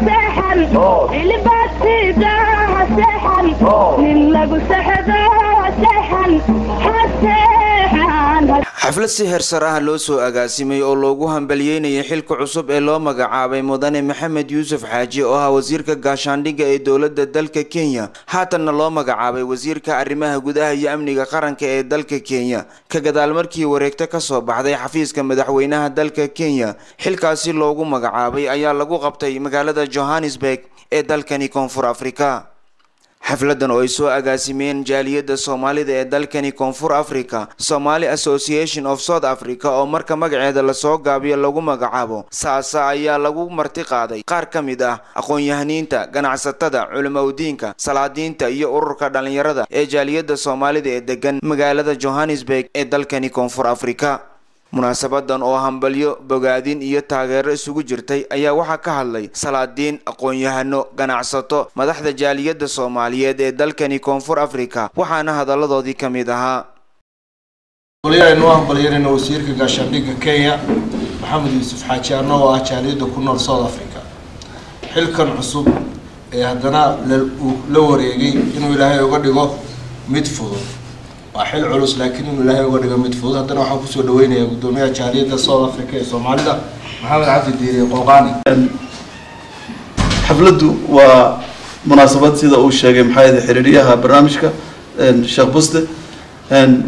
سحن اللي بسيدا سحن للغو سحدا سحن حسحن xaflad si heersar ah loo soo agaasimay oo loogu hambalyeynayay xilka cusub ee loo magacaabay mudane maxamed yuusuf xaaji oo ah wasiirka gaashaandhigga ee dowladda dalka Kenya haatanna loo magacaabay wasiirka arrimaha gudaha iyo amniga qaranka ee dalka Kenya ka gadaal markii wareegto ka soo baxday xafiiska madaxweynaha dalka Kenya xilkaasi loogu magacaabay ayaa lagu qabtay magaalada Johannesburg ee dalkani Koonfur Afrika xafladan oo ay soo agaasimeen jaaliyada Soomaalida ee dalkani Koonfur Afrika Somali Association of South Africa oo marka magaceeda la soo gaabiyo lagu magacaabo saasa ayaa lagu marti qaaday qaar kamid ah aqoon-yahaniinta ganacsatada culimadiinka salaadiinta iyo ururka dhalinyarada ee jaaliyada Soomaalida ee degan magaalada Johannesburg ee dalkani Koonfur Afrika munaasabadan oo hambalyo bogaadin iyo taageero isugu jirtay ayaa waxa ka hadlay salaadiin aqoon-yahano ganacsato madaxda jaaliyada Soomaaliyeed ee dalkani Koonfur Afrika waxaana hadaladoodii kamid ahaa waliyaano hambalyeynayna wasiirka gaashaandhigga Kenya Maxamed Yuusuf Xaaji oo ah jaaliyada ku nool South Africa xilkan cusub ee haddana la wareegay inuu Ilaahay uga dhigo mid fudud وحيل علوس لكن إنه لا هو قدر متفوز هذا راح يكون دوينه قدومية جالية الصوت أفريقيا الصومالية محمد عبد الديري قوقاني حفلته ومناسبات سيدا أو الشيء محايد حريريها برنامجك الشيخ بوسته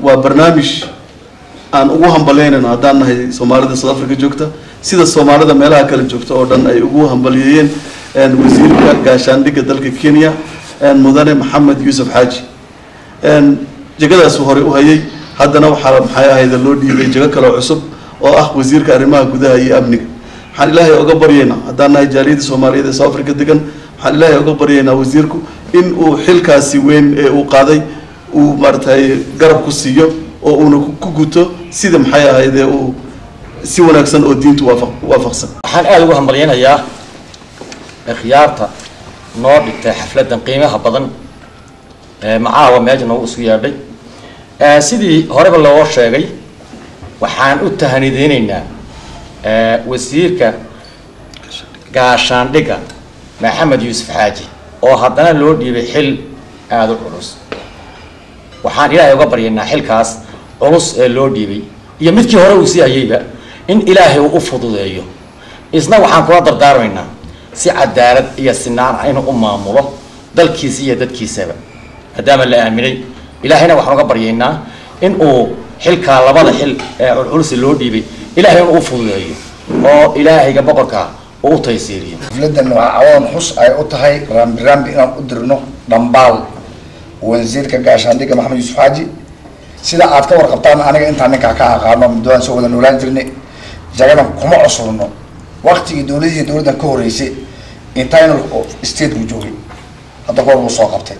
وبرنامج أن أقوهم بلينا عدنا هي صومالية الصوت أفريقيا جوكتا سيدا الصومالية مالها كل جوكتا أردن أي أقوهم بليين وزير كاشانديك دلك كينيا مدن محمد يوسف حاجي jagadaas hore u hayay haddana waxa maxay ahayd loo dhiibay jaga kale cusub oo ah wasiirka arrimaha gudaha iyo amniga waxaan Ilaahay uga baryeynaa haddana jaaliyada Soomaaliyeed ee South Africa degan waxaan Ilaahay uga baryeynaa wasiirku in uu xilkaasi weyn ee uu qaaday uu martay garab ku siiyo oo uu ku guto sida maxay ahayd uu si wanaagsan oo diintu waafaqsan waxaan aad ugu hambalyeynaa khiyaarta noo dhigtay xafladan qiimaha badan معاه ماجنا وسويابي سيدي هرب الله وشاقي وحان أتهندينينا وزيرك قاشان دقا محمد يوسف حاجي وهدنا اللودي بحل هذا العروس وحان إلهي وقبرينا حل كاس عروس اللودي بي يمدكي هرب وسيابي إن إلهي وقفضوا ذيه إذن وحان قرادر داروينا سعد دارد إيا السنان عينه أمامه دالكيسية دالكيسابة هدام الله أميني إلهينا وحنا قبرينا إن أو حلك على بعض حل العرس اللودي بي إلهي أوفو ذي أو إلهي قبقك أو تيسيري. فلدا إنه عوان حس أي أطهي رام بإنا قدرنا دمبال وزير كعشان ديك محمد يوسف حاجي سيدا أتكور قبطان أنا أنت عنك كعقارنا من دوان سوى النولان ترني جانا كم عصرنا وقت دولة كوريسي إنتاين استيد وجوهي هذا هو المساقبتي.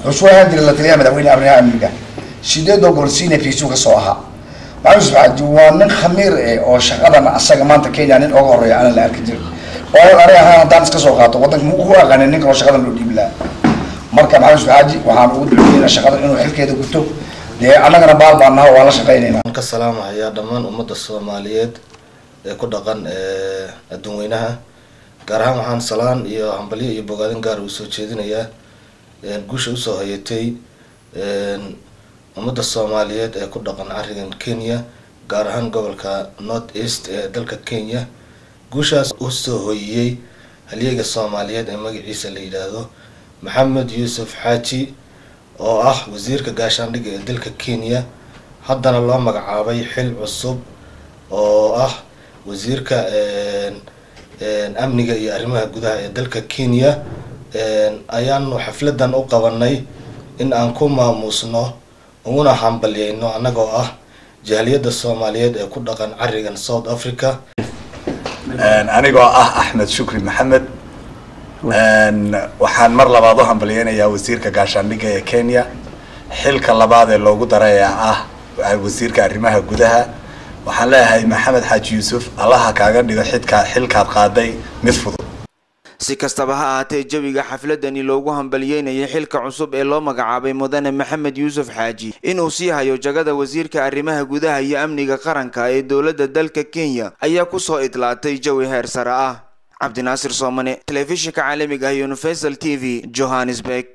وشو هندي اللي تلاقيه مدوين أبناء أمريكا شديد وقرصينة في سوق الصواها معلش بعد جوان خمير أو شغالة مع السجمان تكين يعني أقرر يعني لا كتير وأنا أريها دانس كسوقات وقتك مو هو غني نك وشغالة لودي بلا مركب معلش بعد وهنقول لنا شغالة إنه حل كده قلتو ده أنا كنا بعض عنها ولا شقينا. السلام يا دمان أمة الصوماليات كل دقن الدنينها قرهم عن سلام يا همبلي يبغادين قارو سوتشيدين يا guusha u soo hayatay ummadda Soomaaliyeed ee ku dhaqan arigan Kenya gaar ahaan gobolka North East ee dalka Kenya guushaas u soo hoyay halyeega Soomaaliyeed ee magaciisa la yiraahdo Maxamed Yuusuf Xaaji oo ah wasiirka gaashaandhigga ee dalka Kenya haddana loo magacaabay xil cusub oo ah wasiirka amniga iyo arrimaha gudaha ee dalka Kenya ayaanu xafladan u qabanay in aan ku maamusno una hambalyeeyno anagoo ah jaaliyada Soomaaliyeed ee ku dhaqan arigan South Africa anigoo ah Axmed Shukri Maxamed waxaan mar labaad u hambalyeynayaa wasiirka gaashaandhigga ee Kenya xilka labaad ee loogu daray ah wasiirka arrimaha gudaha waxaan leeyahay Maxamed Xaaji Yuusuf allaha kaaga dhigo xilkaad qaaday mid fudud si kastaba ha ahaatee jawiga xafladani loogu hambalyeynayay xilka cusub ee loo magacaabay mudane Maxamed Yuusuf Xaaji inuu sii hayo jagada wasiirka arrimaha gudaha iyo amniga qaranka ee dowladda dalka Kenya ayaa ku soo idlaatay jawi heer sare ah cabdinaasir soomane telefishinka caalamiga ah Universal TV Johannesburg.